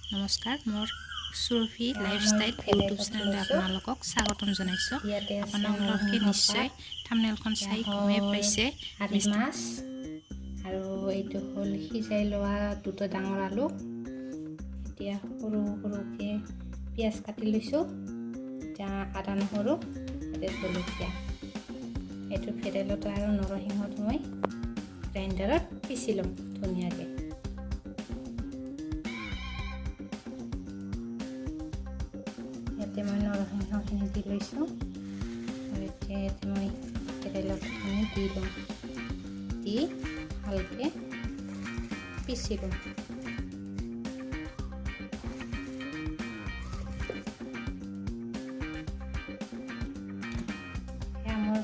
নমস্কাৰ, মোৰ সুৰভি lifestyle YouTube চেনেললৈ আপোনালোকক স্বাগতম জনাইছোঁ। আপোনালোকে নিশ্চয় থাম্বনেইলখন চাই গমেই পাইছে। মাছ আৰু এইটো হ'ল সিজাই লোৱা দুটা ডাঙৰ আলু। এতিয়া সৰু সৰুকৈ পিঁয়াজ কাটি লৈছোঁ। এতিয়া আদা নহৰু জলকীয়া, এইটো ভেদাইলতা আৰু নৰসিংহটো মই গ্ৰাইণ্ডাৰত পিচি ল'ম ধুনীয়াকৈ। ইয়াতে মই নৰসিংহখিনি দি লৈছোঁ আৰু এতিয়া ইয়াতে মই ভেদাইলতাখিনি দি ল'ম, দি ভালকৈ পিচি ল'ম। এয়া মোৰ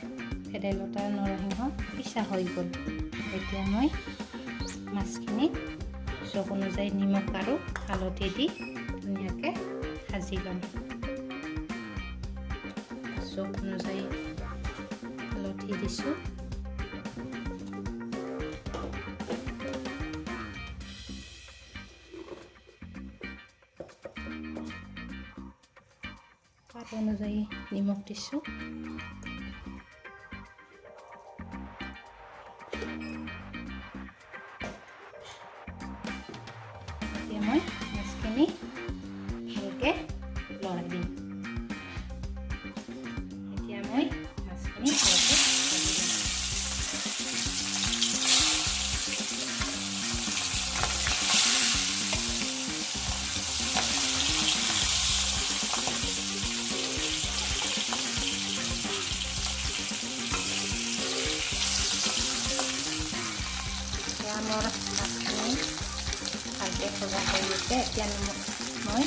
ভেদাইলতা নৰসিংহ পিচা হৈ গ'ল। এতিয়া মই মাছখিনি জোখ অনুযায়ী নিমখ আৰু হালধি দি ধুনীয়াকৈ ভাজি ল'ম। জোখ অনুযায়ী হালধি দিছোঁ। সোৱাদ অনুযায়ী নিমখ দিছোঁ। এতিয়া মই মাছখিনি ভালকৈ লৰাই দিম। এতিয়া মই মাছখিনি ভালকৈ ভাজি দিম। এতিয়া মোৰ মাছখিনি ভালকৈ ভজা হৈ গৈছে। এতিয়া মই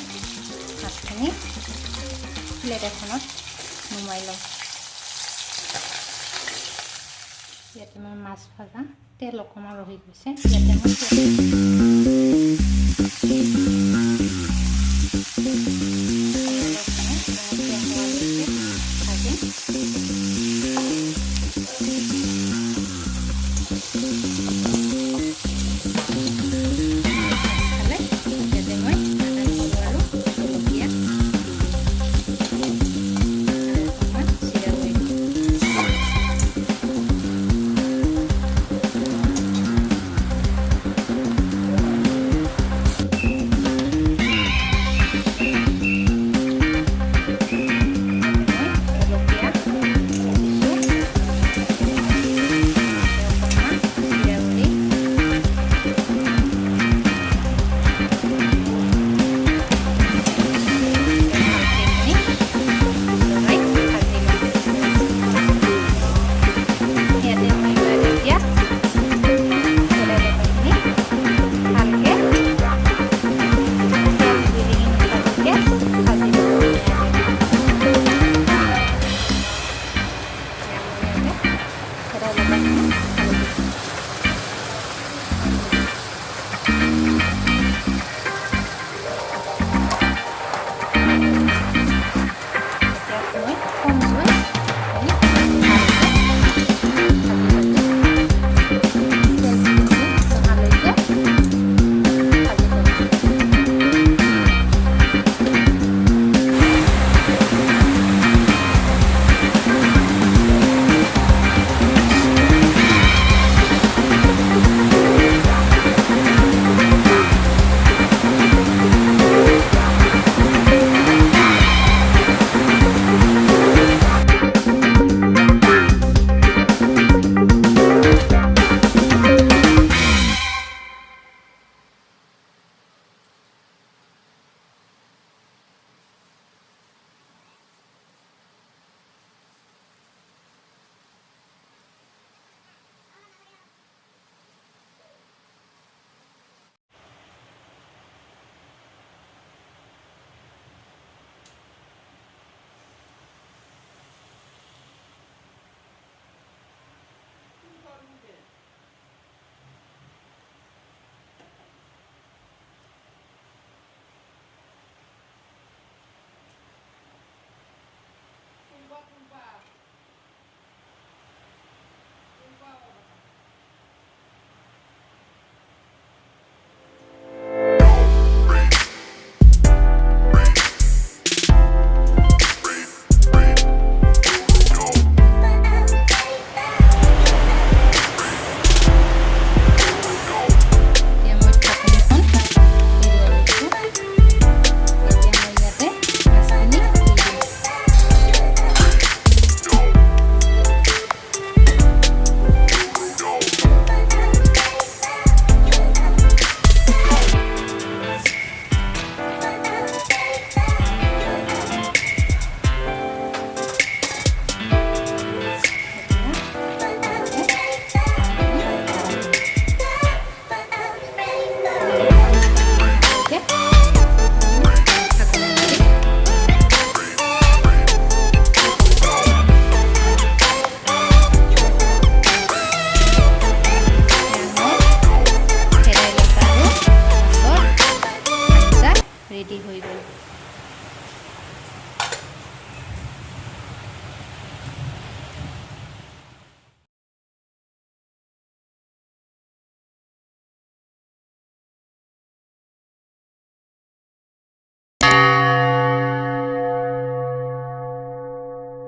মাছখিনি প্লেট এখনত নুমাই ল'ম। ইয়াতে মই মাছ ভাজা তেল অকণমান ৰহি গৈছে। ইয়াতে মই ৰেডি হৈ গ'ল।